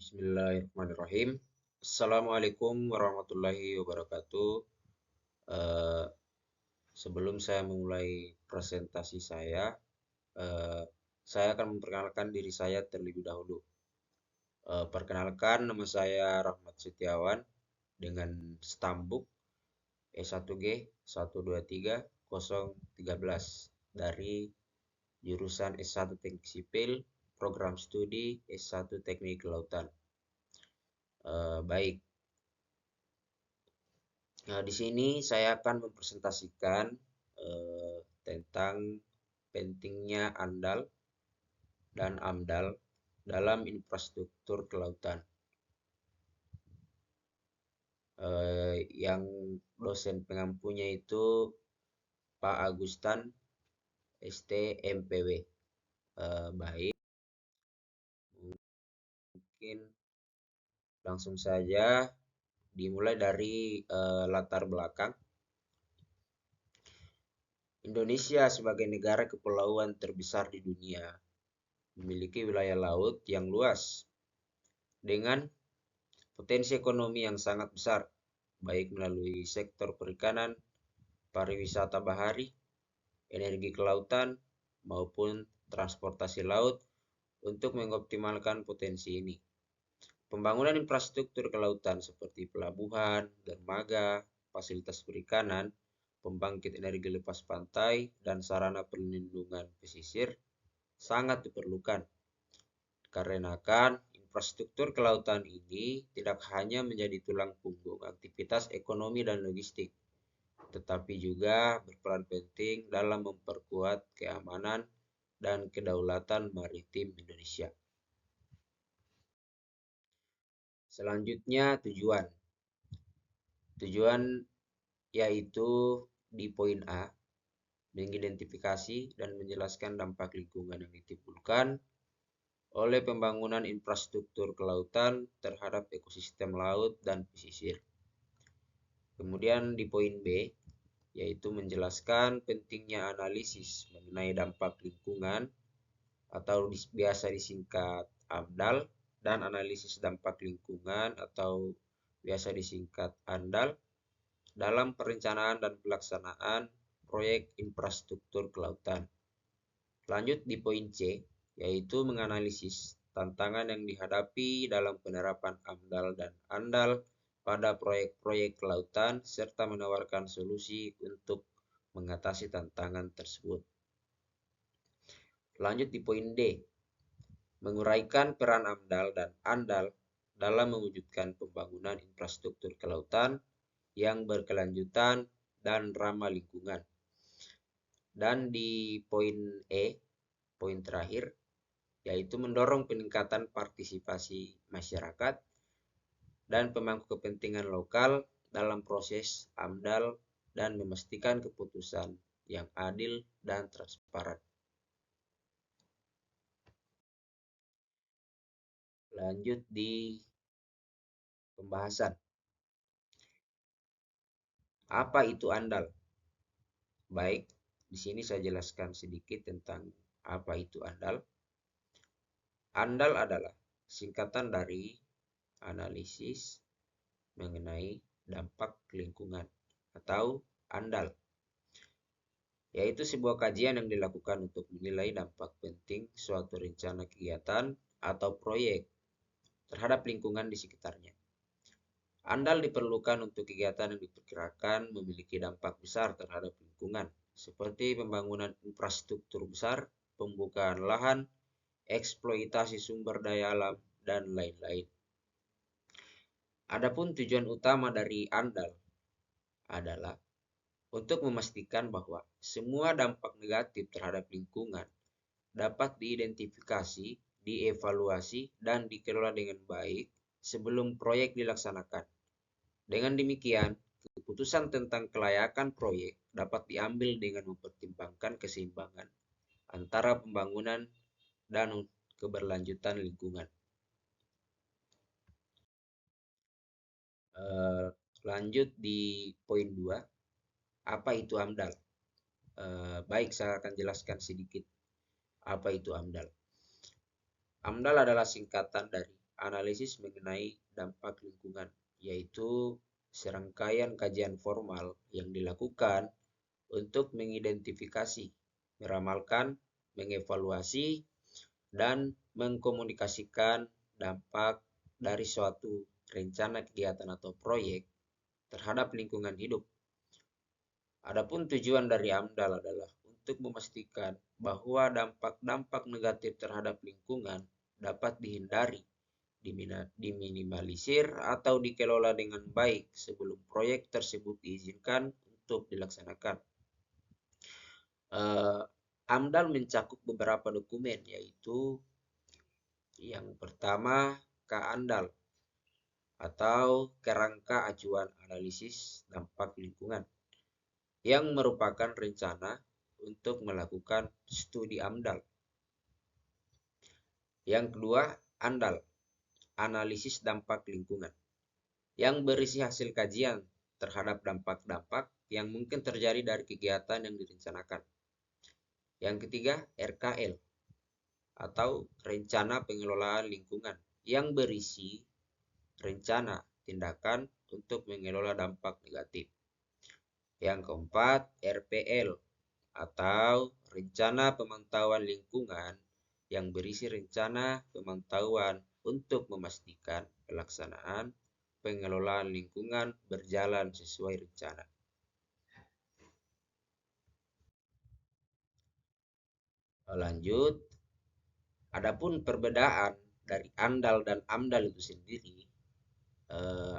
Bismillahirrahmanirrahim. Assalamualaikum warahmatullahi wabarakatuh. Eh, Sebelum saya memulai presentasi eh, saya akan memperkenalkan diri saya terlebih dahulu. Perkenalkan, nama saya Rahmat Setiawan dengan stambuk E1G 123 013 dari jurusan S1 Teknik Sipil, program studi S1 Teknik Kelautan. Baik, nah, di sini saya akan mempresentasikan tentang pentingnya ANDAL dan AMDAL dalam infrastruktur kelautan. Yang dosen pengampunya itu Pak Agustan ST MPW. Baik, mungkin langsung saja dimulai dari latar belakang. Indonesia sebagai negara kepulauan terbesar di dunia memiliki wilayah laut yang luas dengan potensi ekonomi yang sangat besar, baik melalui sektor perikanan, pariwisata bahari, energi kelautan, maupun transportasi laut untuk mengoptimalkan potensi ini. Pembangunan infrastruktur kelautan seperti pelabuhan, dermaga, fasilitas perikanan, pembangkit energi lepas pantai, dan sarana perlindungan pesisir sangat diperlukan. Karena infrastruktur kelautan ini tidak hanya menjadi tulang punggung aktivitas ekonomi dan logistik, tetapi juga berperan penting dalam memperkuat keamanan dan kedaulatan maritim Indonesia. Selanjutnya tujuan. Tujuan yaitu di poin A, mengidentifikasi dan menjelaskan dampak lingkungan yang ditimbulkan oleh pembangunan infrastruktur kelautan terhadap ekosistem laut dan pesisir. Kemudian di poin B, yaitu menjelaskan pentingnya analisis mengenai dampak lingkungan atau biasa disingkat AMDAL dan analisis dampak lingkungan atau biasa disingkat ANDAL dalam perencanaan dan pelaksanaan proyek infrastruktur kelautan. Lanjut di poin C, yaitu menganalisis tantangan yang dihadapi dalam penerapan AMDAL dan ANDAL pada proyek-proyek kelautan serta menawarkan solusi untuk mengatasi tantangan tersebut. Lanjut di poin D, menguraikan peran AMDAL dan ANDAL dalam mewujudkan pembangunan infrastruktur kelautan yang berkelanjutan dan ramah lingkungan. Dan di poin E, poin terakhir, yaitu mendorong peningkatan partisipasi masyarakat dan pemangku kepentingan lokal dalam proses AMDAL dan memastikan keputusan yang adil dan transparan. Lanjut di pembahasan. Apa itu ANDAL? Baik, di sini saya jelaskan sedikit tentang apa itu ANDAL. ANDAL adalah singkatan dari analisis mengenai dampak lingkungan atau ANDAL, yaitu sebuah kajian yang dilakukan untuk menilai dampak penting suatu rencana kegiatan atau proyek terhadap lingkungan di sekitarnya. ANDAL diperlukan untuk kegiatan yang diperkirakan memiliki dampak besar terhadap lingkungan, seperti pembangunan infrastruktur besar, pembukaan lahan, eksploitasi sumber daya alam, dan lain-lain. Adapun tujuan utama dari ANDAL adalah untuk memastikan bahwa semua dampak negatif terhadap lingkungan dapat diidentifikasi, dievaluasi, dan dikelola dengan baik sebelum proyek dilaksanakan. Dengan demikian, keputusan tentang kelayakan proyek dapat diambil dengan mempertimbangkan keseimbangan antara pembangunan dan keberlanjutan lingkungan. Lanjut di poin 2, apa itu AMDAL? Baik, saya akan jelaskan sedikit apa itu AMDAL. AMDAL adalah singkatan dari analisis mengenai dampak lingkungan, yaitu serangkaian kajian formal yang dilakukan untuk mengidentifikasi, meramalkan, mengevaluasi, dan mengkomunikasikan dampak dari suatu rencana kegiatan atau proyek terhadap lingkungan hidup. Adapun tujuan dari AMDAL adalah untuk memastikan bahwa dampak-dampak negatif terhadap lingkungan dapat dihindari, diminimalisir, atau dikelola dengan baik sebelum proyek tersebut diizinkan untuk dilaksanakan. AMDAL mencakup beberapa dokumen, yaitu yang pertama KANDAL atau Kerangka Acuan Analisis Dampak Lingkungan, yang merupakan rencana untuk melakukan studi AMDAL. Yang kedua, ANDAL, Analisis Dampak Lingkungan, yang berisi hasil kajian terhadap dampak-dampak yang mungkin terjadi dari kegiatan yang direncanakan. Yang ketiga, RKL, atau Rencana Pengelolaan Lingkungan, yang berisi rencana tindakan untuk mengelola dampak negatif. Yang keempat, RPL, atau Rencana Pemantauan Lingkungan, yang berisi rencana pemantauan untuk memastikan pelaksanaan pengelolaan lingkungan berjalan sesuai rencana. Lanjut, adapun perbedaan dari ANDAL dan AMDAL itu sendiri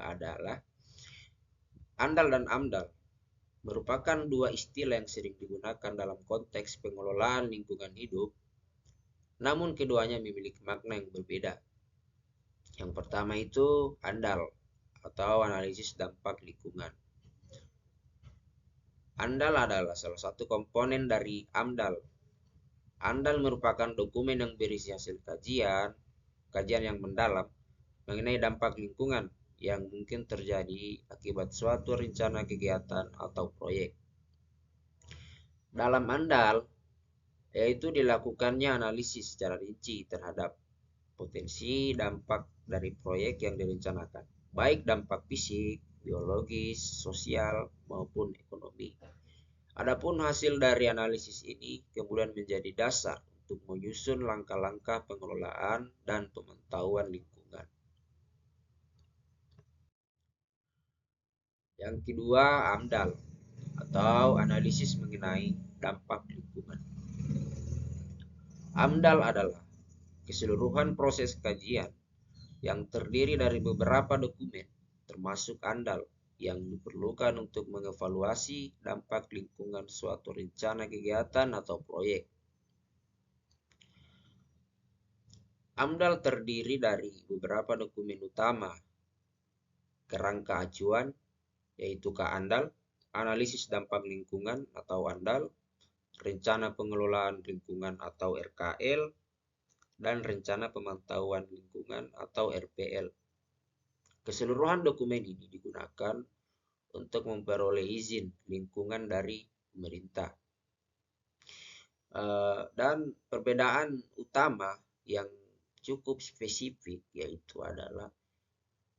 adalah ANDAL dan AMDAL merupakan dua istilah yang sering digunakan dalam konteks pengelolaan lingkungan hidup, namun keduanya memiliki makna yang berbeda. Yang pertama itu ANDAL atau analisis dampak lingkungan. ANDAL adalah salah satu komponen dari AMDAL. ANDAL merupakan dokumen yang berisi hasil kajian yang mendalam mengenai dampak lingkungan yang mungkin terjadi akibat suatu rencana kegiatan atau proyek. Dalam ANDAL, yaitu dilakukannya analisis secara rinci terhadap potensi dampak dari proyek yang direncanakan, baik dampak fisik, biologis, sosial, maupun ekonomi. Adapun hasil dari analisis ini kemudian menjadi dasar untuk menyusun langkah-langkah pengelolaan dan pemantauan lingkungan. Yang kedua, AMDAL atau analisis mengenai dampak lingkungan. AMDAL adalah keseluruhan proses kajian yang terdiri dari beberapa dokumen, termasuk ANDAL, yang diperlukan untuk mengevaluasi dampak lingkungan suatu rencana kegiatan atau proyek. AMDAL terdiri dari beberapa dokumen utama: kerangka acuan, yaitu KANDAL, analisis dampak lingkungan atau ANDAL, rencana pengelolaan lingkungan atau RKL, dan rencana pemantauan lingkungan atau RPL. Keseluruhan dokumen ini digunakan untuk memperoleh izin lingkungan dari pemerintah. Dan perbedaan utama yang cukup spesifik yaitu adalah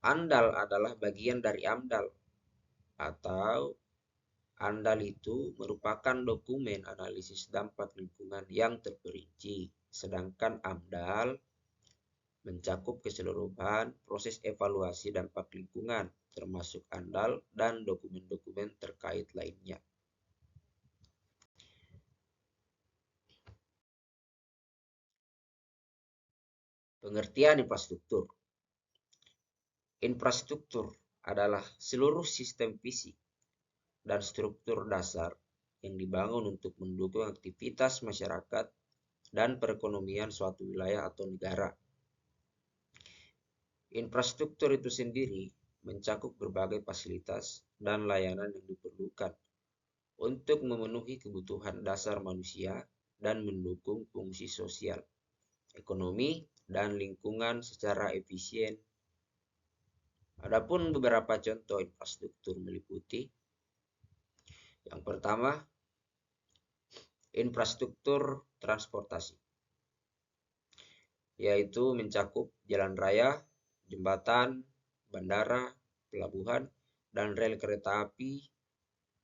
ANDAL adalah bagian dari AMDAL, atau ANDAL itu merupakan dokumen analisis dampak lingkungan yang terperinci, sedangkan AMDAL mencakup keseluruhan proses evaluasi dampak lingkungan, termasuk ANDAL dan dokumen-dokumen terkait lainnya. Pengertian infrastruktur. Infrastruktur adalah seluruh sistem fisik dan struktur dasar yang dibangun untuk mendukung aktivitas masyarakat dan perekonomian suatu wilayah atau negara. Infrastruktur itu sendiri mencakup berbagai fasilitas dan layanan yang diperlukan untuk memenuhi kebutuhan dasar manusia dan mendukung fungsi sosial, ekonomi, dan lingkungan secara efisien. Adapun beberapa contoh infrastruktur meliputi: yang pertama, infrastruktur transportasi, yaitu mencakup jalan raya, jembatan, bandara, pelabuhan, dan rel kereta api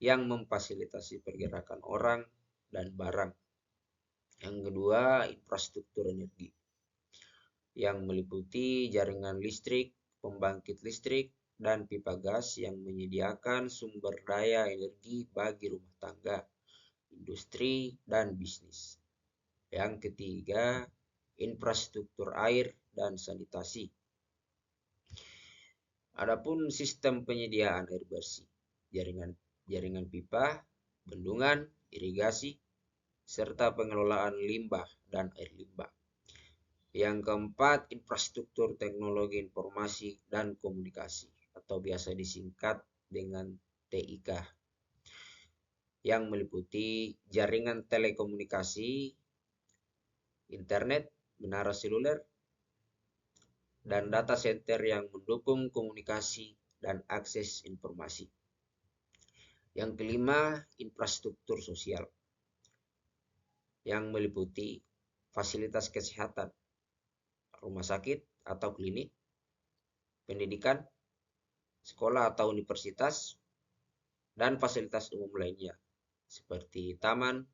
yang memfasilitasi pergerakan orang dan barang. Yang kedua, infrastruktur energi yang meliputi jaringan listrik, pembangkit listrik, dan pipa gas yang menyediakan sumber daya energi bagi rumah tangga, industri, dan bisnis. Yang ketiga, infrastruktur air dan sanitasi. Adapun sistem penyediaan air bersih, jaringan pipa, bendungan, irigasi, serta pengelolaan limbah dan air limbah. Yang keempat, infrastruktur teknologi informasi dan komunikasi atau biasa disingkat dengan TIK yang meliputi jaringan telekomunikasi, internet, menara seluler, dan data center yang mendukung komunikasi dan akses informasi. Yang kelima, infrastruktur sosial yang meliputi fasilitas kesehatan, rumah sakit atau klinik, pendidikan, sekolah atau universitas, dan fasilitas umum lainnya seperti taman,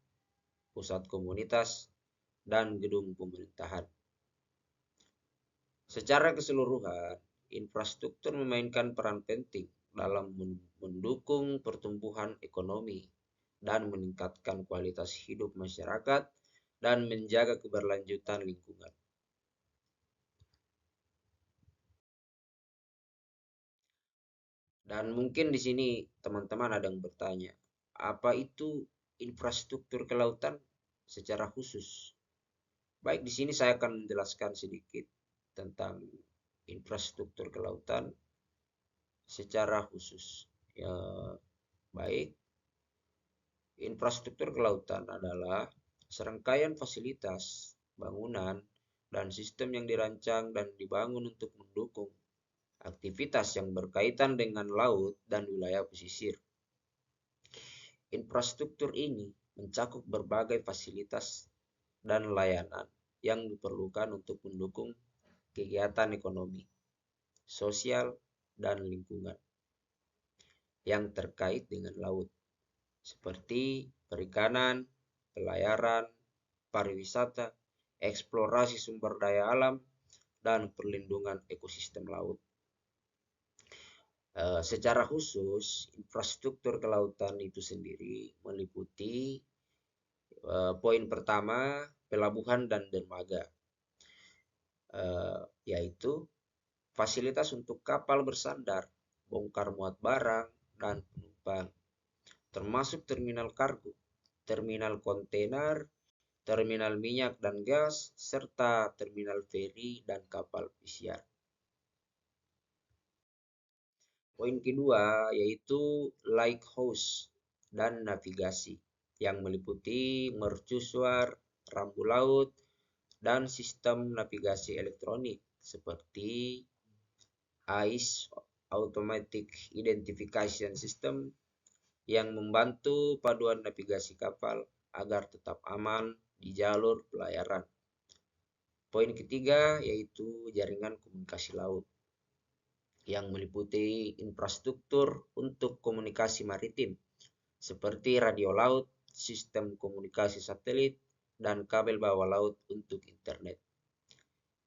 pusat komunitas, dan gedung pemerintahan. Secara keseluruhan, infrastruktur memainkan peran penting dalam mendukung pertumbuhan ekonomi dan meningkatkan kualitas hidup masyarakat dan menjaga keberlanjutan lingkungan. Dan mungkin di sini teman-teman ada yang bertanya, apa itu infrastruktur kelautan secara khusus? Baik, di sini saya akan menjelaskan sedikit tentang infrastruktur kelautan secara khusus. Ya, baik. Infrastruktur kelautan adalah serangkaian fasilitas, bangunan, dan sistem yang dirancang dan dibangun untuk mendukung aktivitas yang berkaitan dengan laut dan wilayah pesisir. Infrastruktur ini mencakup berbagai fasilitas dan layanan yang diperlukan untuk mendukung kegiatan ekonomi, sosial, dan lingkungan yang terkait dengan laut, seperti perikanan, pelayaran, pariwisata, eksplorasi sumber daya alam, dan perlindungan ekosistem laut. Secara khusus, infrastruktur kelautan itu sendiri meliputi poin pertama, pelabuhan dan dermaga, yaitu fasilitas untuk kapal bersandar, bongkar muat barang, dan penumpang, termasuk terminal kargo, terminal kontainer, terminal minyak dan gas, serta terminal feri dan kapal pesiar. Poin kedua yaitu lighthouse dan navigasi yang meliputi mercusuar, rambu laut, dan sistem navigasi elektronik seperti AIS Automatic Identification System yang membantu paduan navigasi kapal agar tetap aman di jalur pelayaran. Poin ketiga yaitu jaringan komunikasi laut yang meliputi infrastruktur untuk komunikasi maritim seperti radio laut, sistem komunikasi satelit, dan kabel bawah laut untuk internet.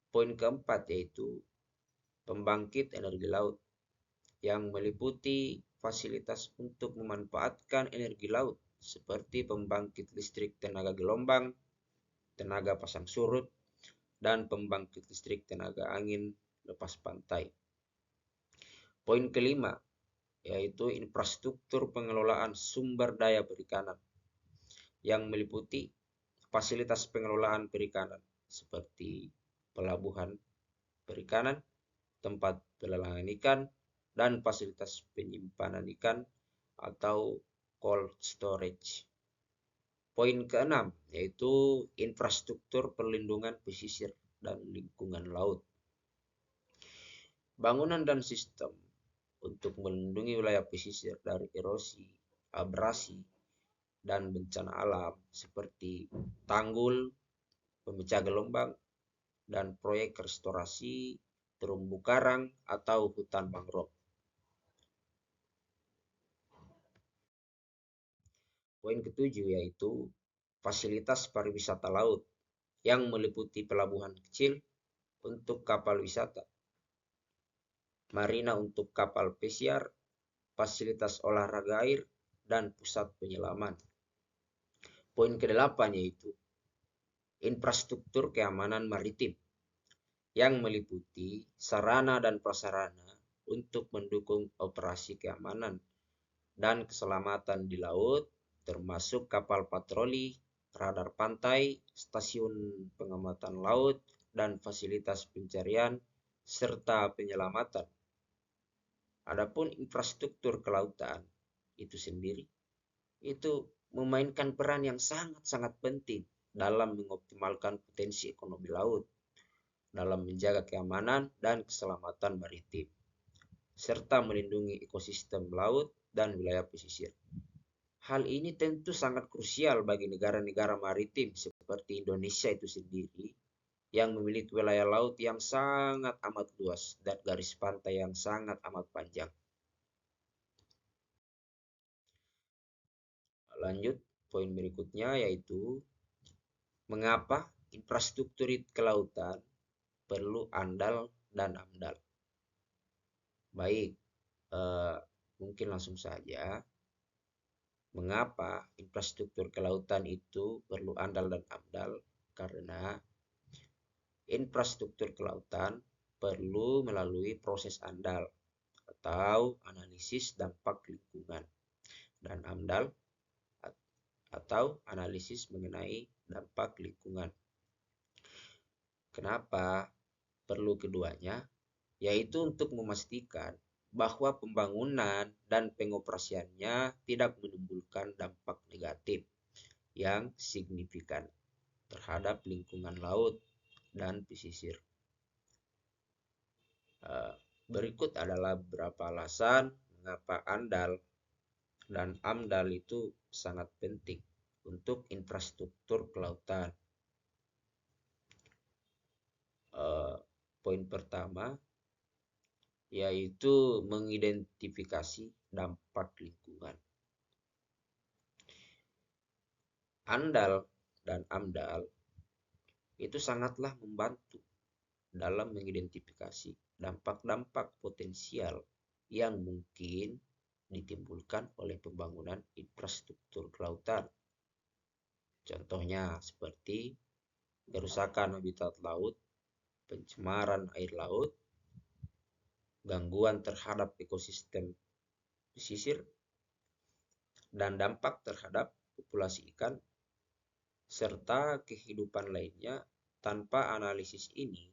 Poin keempat yaitu pembangkit energi laut yang meliputi fasilitas untuk memanfaatkan energi laut seperti pembangkit listrik tenaga gelombang, tenaga pasang surut, dan pembangkit listrik tenaga angin lepas pantai. Poin kelima yaitu infrastruktur pengelolaan sumber daya perikanan yang meliputi fasilitas pengelolaan perikanan seperti pelabuhan perikanan, tempat pelelangan ikan, dan fasilitas penyimpanan ikan atau cold storage. Poin keenam yaitu infrastruktur perlindungan pesisir dan lingkungan laut. Bangunan dan sistem untuk melindungi wilayah pesisir dari erosi, abrasi, dan bencana alam seperti tanggul, pemecah gelombang, dan proyek restorasi terumbu karang, atau hutan mangrove. Poin ketujuh yaitu fasilitas pariwisata laut yang meliputi pelabuhan kecil untuk kapal wisata, marina untuk kapal pesiar, fasilitas olahraga air, dan pusat penyelaman. Poin kedelapan yaitu infrastruktur keamanan maritim yang meliputi sarana dan prasarana untuk mendukung operasi keamanan dan keselamatan di laut, termasuk kapal patroli, radar pantai, stasiun pengamatan laut, dan fasilitas pencarian serta penyelamatan. Adapun infrastruktur kelautan itu sendiri itu memainkan peran yang sangat-sangat penting dalam mengoptimalkan potensi ekonomi laut, dalam menjaga keamanan dan keselamatan maritim, serta melindungi ekosistem laut dan wilayah pesisir. Hal ini tentu sangat krusial bagi negara-negara maritim seperti Indonesia itu sendiri yang memiliki wilayah laut yang sangat amat luas dan garis pantai yang sangat amat panjang. Lanjut, poin berikutnya yaitu mengapa infrastruktur kelautan perlu andal dan amdal. Baik, mungkin langsung saja. Mengapa infrastruktur kelautan itu perlu andal dan amdal? Karena infrastruktur kelautan perlu melalui proses andal atau analisis dampak lingkungan, dan amdal atau analisis mengenai dampak lingkungan. Kenapa perlu keduanya? Yaitu untuk memastikan bahwa pembangunan dan pengoperasiannya tidak menimbulkan dampak negatif yang signifikan terhadap lingkungan laut dan pesisir. Berikut adalah beberapa alasan mengapa andal dan amdal itu sangat penting untuk infrastruktur kelautan. Poin pertama yaitu mengidentifikasi dampak lingkungan. Andal dan amdal itu sangatlah membantu dalam mengidentifikasi dampak-dampak potensial yang mungkin ditimbulkan oleh pembangunan infrastruktur kelautan. Contohnya seperti kerusakan habitat laut, pencemaran air laut, gangguan terhadap ekosistem pesisir, dan dampak terhadap populasi ikan, serta kehidupan lainnya. Tanpa analisis ini,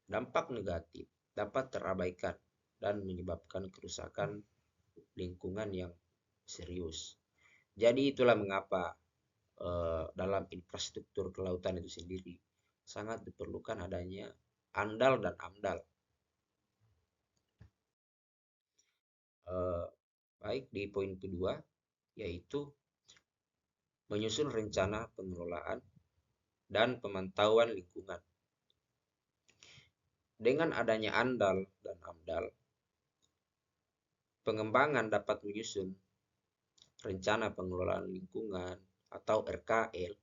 dampak negatif dapat terabaikan dan menyebabkan kerusakan lingkungan yang serius. Jadi itulah mengapa dalam infrastruktur kelautan itu sendiri sangat diperlukan adanya andal dan amdal. Baik, di poin kedua yaitu menyusun rencana pengelolaan dan pemantauan lingkungan. Dengan adanya andal dan amdal, pengembangan dapat menyusun rencana pengelolaan lingkungan atau RKL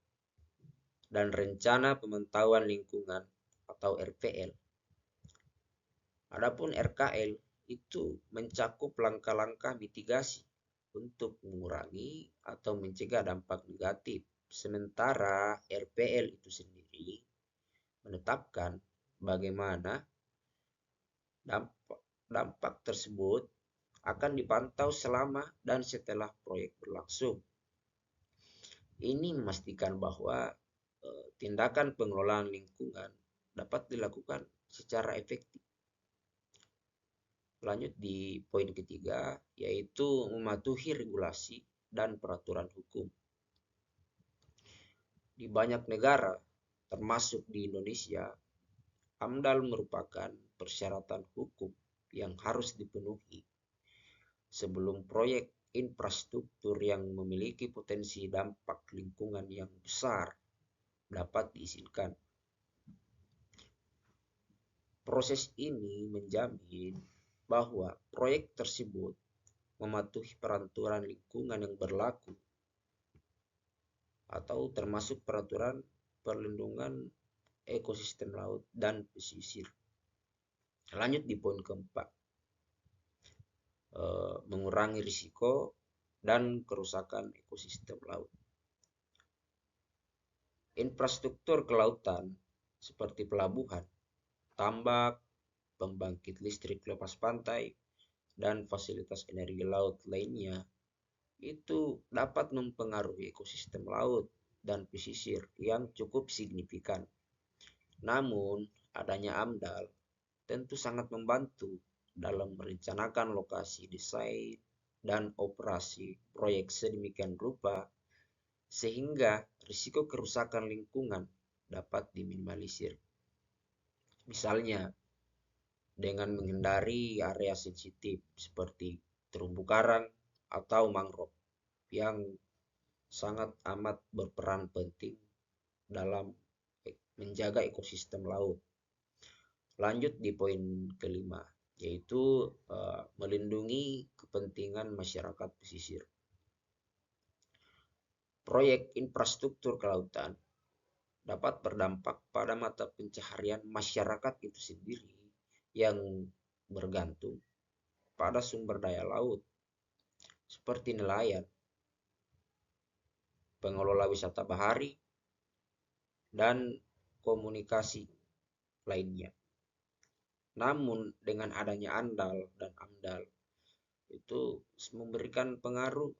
dan rencana pemantauan lingkungan atau RPL. Adapun RKL itu mencakup langkah-langkah mitigasi untuk mengurangi atau mencegah dampak negatif, sementara RPL itu sendiri menetapkan bagaimana dampak tersebut akan dipantau selama dan setelah proyek berlangsung. Ini memastikan bahwa tindakan pengelolaan lingkungan dapat dilakukan secara efektif. Lanjut di poin ketiga, yaitu mematuhi regulasi dan peraturan hukum. Di banyak negara, termasuk di Indonesia, AMDAL merupakan persyaratan hukum yang harus dipenuhi sebelum proyek infrastruktur yang memiliki potensi dampak lingkungan yang besar dapat diizinkan. Proses ini menjamin bahwa proyek tersebut mematuhi peraturan lingkungan yang berlaku atau termasuk peraturan perlindungan ekosistem laut dan pesisir. Lanjut di poin keempat, mengurangi risiko dan kerusakan ekosistem laut. Infrastruktur kelautan seperti pelabuhan, tambak, pembangkit listrik lepas pantai, dan fasilitas energi laut lainnya itu dapat mempengaruhi ekosistem laut dan pesisir yang cukup signifikan. Namun, adanya AMDAL tentu sangat membantu dalam merencanakan lokasi desain dan operasi proyek sedemikian rupa sehingga risiko kerusakan lingkungan dapat diminimalisir. Misalnya, dengan menghindari area sensitif seperti terumbu karang atau mangrove yang sangat amat berperan penting dalam menjaga ekosistem laut. Lanjut di poin kelima, yaitu melindungi kepentingan masyarakat pesisir. Proyek infrastruktur kelautan dapat berdampak pada mata pencaharian masyarakat itu sendiri yang bergantung pada sumber daya laut seperti nelayan, pengelola wisata bahari, dan komunikasi lainnya. Namun dengan adanya ANDAL dan AMDAL itu memberikan pengaruh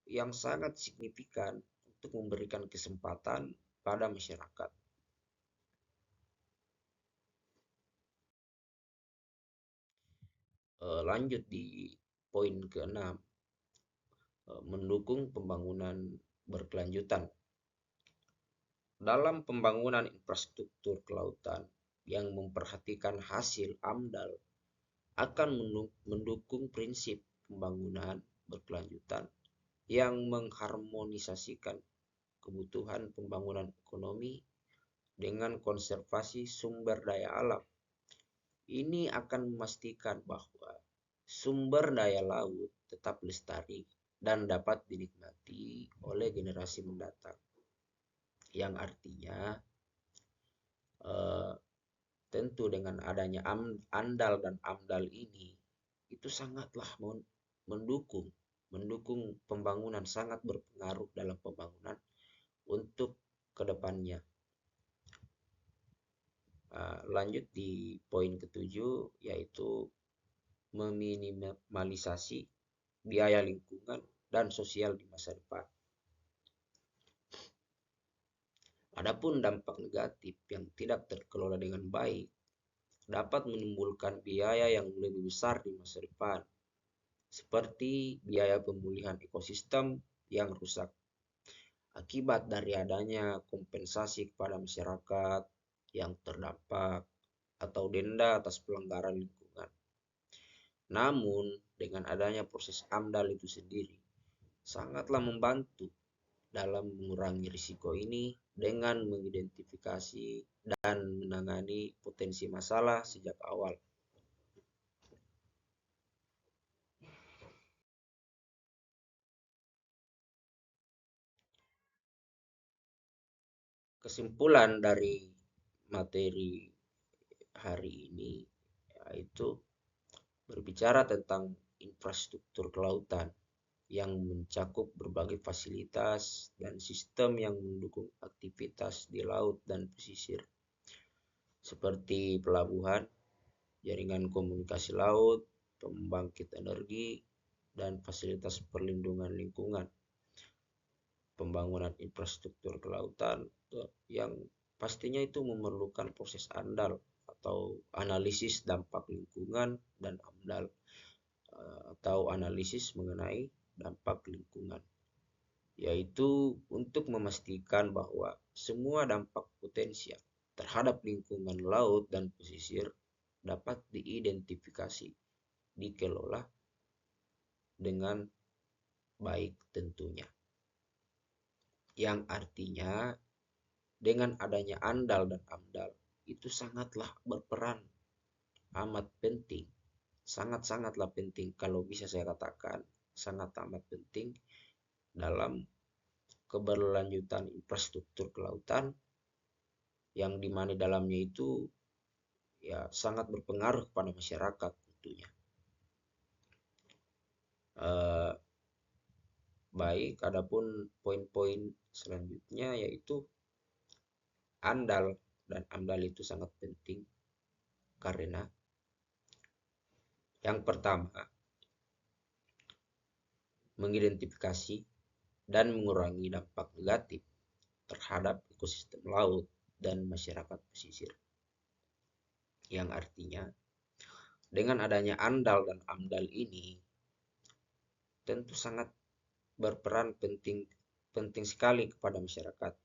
yang sangat signifikan untuk memberikan kesempatan pada masyarakat. Lanjut di poin ke-6, mendukung pembangunan berkelanjutan. Dalam pembangunan infrastruktur kelautan yang memperhatikan hasil AMDAL akan mendukung prinsip pembangunan berkelanjutan yang mengharmonisasikan kebutuhan pembangunan ekonomi dengan konservasi sumber daya alam. Ini akan memastikan bahwa sumber daya laut tetap lestari dan dapat dinikmati oleh generasi mendatang. Yang artinya tentu dengan adanya ANDAL dan AMDAL ini itu sangatlah mendukung pembangunan, sangat berpengaruh dalam pembangunan untuk kedepannya. Lanjut di poin ke-7, yaitu meminimalisasi biaya lingkungan dan sosial di masa depan. Adapun dampak negatif yang tidak terkelola dengan baik dapat menimbulkan biaya yang lebih besar di masa depan, seperti biaya pemulihan ekosistem yang rusak akibat dari adanya kompensasi kepada masyarakat yang terdampak atau denda atas pelanggaran lingkungan. Namun, dengan adanya proses AMDAL itu sendiri sangatlah membantu dalam mengurangi risiko ini dengan mengidentifikasi dan menangani potensi masalah sejak awal. Kesimpulan dari materi hari ini yaitu berbicara tentang infrastruktur kelautan yang mencakup berbagai fasilitas dan sistem yang mendukung aktivitas di laut dan pesisir, seperti pelabuhan, jaringan komunikasi laut, pembangkit energi, dan fasilitas perlindungan lingkungan. Pembangunan infrastruktur kelautan yang pastinya itu memerlukan proses ANDAL atau analisis dampak lingkungan dan AMDAL atau analisis mengenai dampak lingkungan, yaitu untuk memastikan bahwa semua dampak potensial terhadap lingkungan laut dan pesisir dapat diidentifikasi, dikelola dengan baik tentunya. Yang artinya dengan adanya ANDAL dan AMDAL itu sangatlah berperan amat penting, sangat-sangatlah penting, kalau bisa saya katakan sangat amat penting dalam keberlanjutan infrastruktur kelautan, yang dimana dalamnya itu ya sangat berpengaruh kepada masyarakat tentunya. Eh, Baik, adapun poin-poin selanjutnya yaitu andal dan amdal itu sangat penting karena yang pertama, mengidentifikasi dan mengurangi dampak negatif terhadap ekosistem laut dan masyarakat pesisir. Yang artinya, dengan adanya andal dan amdal ini tentu sangat berperan penting penting sekali kepada masyarakat.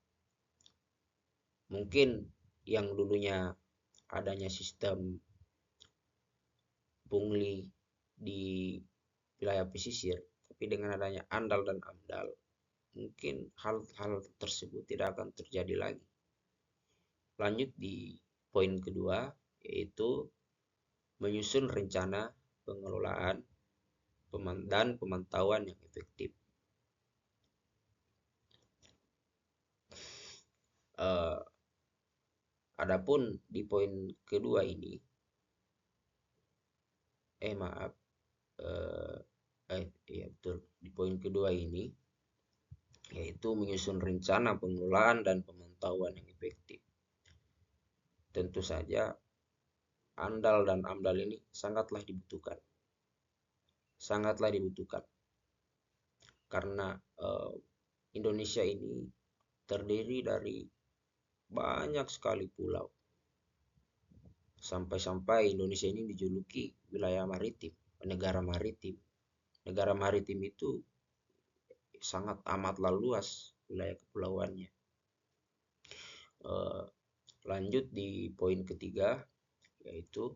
Mungkin yang dulunya adanya sistem pungli di wilayah pesisir, tapi dengan adanya andal dan amdal, mungkin hal-hal tersebut tidak akan terjadi lagi. Lanjut di poin kedua, yaitu menyusun rencana pengelolaan dan pemantauan yang efektif. Adapun di poin kedua ini, maaf, ya betul, di poin kedua ini yaitu menyusun rencana pengelolaan dan pemantauan yang efektif. Tentu saja andal dan amdal ini sangatlah dibutuhkan karena Indonesia ini terdiri dari banyak sekali pulau, sampai-sampai Indonesia ini dijuluki wilayah maritim, negara maritim. Negara maritim itu sangat amatlah luas wilayah kepulauannya. Lanjut di poin ketiga, yaitu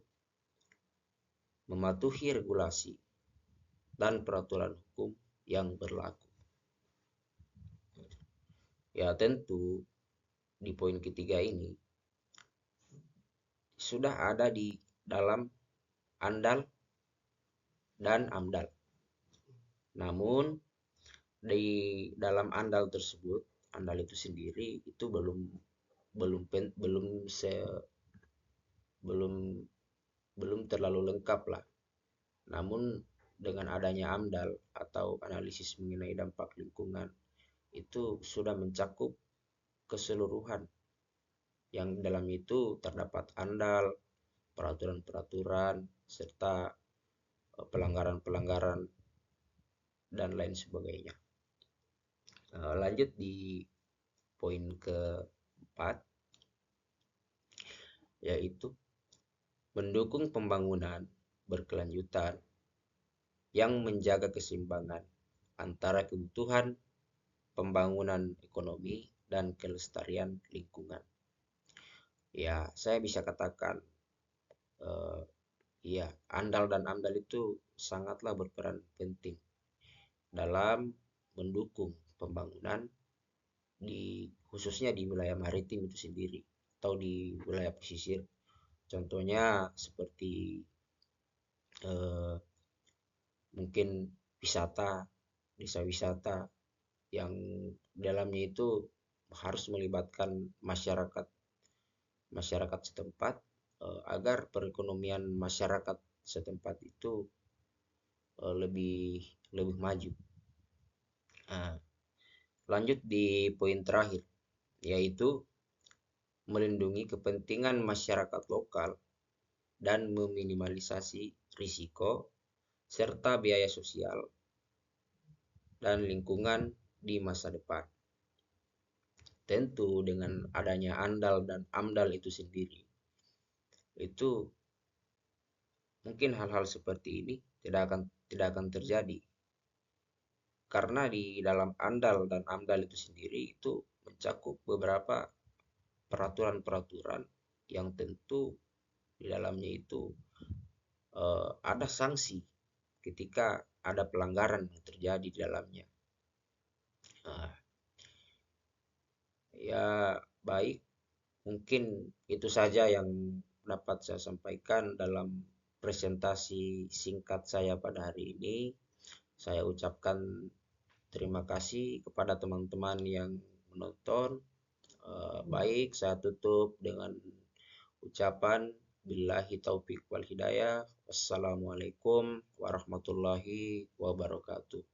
mematuhi regulasi dan peraturan hukum yang berlaku. Ya tentu di poin ketiga ini sudah ada di dalam andal dan amdal. Namun di dalam andal tersebut, andal itu sendiri itu belum belum belum se, belum belum terlalu lengkap lah. Namun dengan adanya amdal atau analisis mengenai dampak lingkungan itu sudah mencakup keseluruhan, yang dalam itu terdapat andal, peraturan-peraturan, serta pelanggaran-pelanggaran dan lain sebagainya. Lanjut di poin keempat, yaitu mendukung pembangunan berkelanjutan yang menjaga keseimbangan antara kebutuhan pembangunan ekonomi dan kelestarian lingkungan. Ya, saya bisa katakan ya, andal dan amdal itu sangatlah berperan penting dalam mendukung pembangunan khususnya di wilayah maritim itu sendiri atau di wilayah pesisir. Contohnya seperti mungkin desa wisata yang dalamnya itu harus melibatkan masyarakat setempat, agar perekonomian masyarakat setempat itu lebih maju. Lanjut di poin terakhir, yaitu melindungi kepentingan masyarakat lokal dan meminimalisasi risiko serta biaya sosial dan lingkungan di masa depan. Tentu dengan adanya andal dan amdal itu sendiri, itu mungkin hal-hal seperti ini tidak akan terjadi. Karena di dalam andal dan amdal itu sendiri itu mencakup beberapa peraturan-peraturan yang tentu di dalamnya itu ada sanksi ketika ada pelanggaran yang terjadi di dalamnya. Ya baik, mungkin itu saja yang dapat saya sampaikan dalam presentasi singkat saya pada hari ini. Saya ucapkan terima kasih kepada teman-teman yang menonton. Baik, saya tutup dengan ucapan billahi taufik wal hidayah. Wassalamualaikum warahmatullahi wabarakatuh.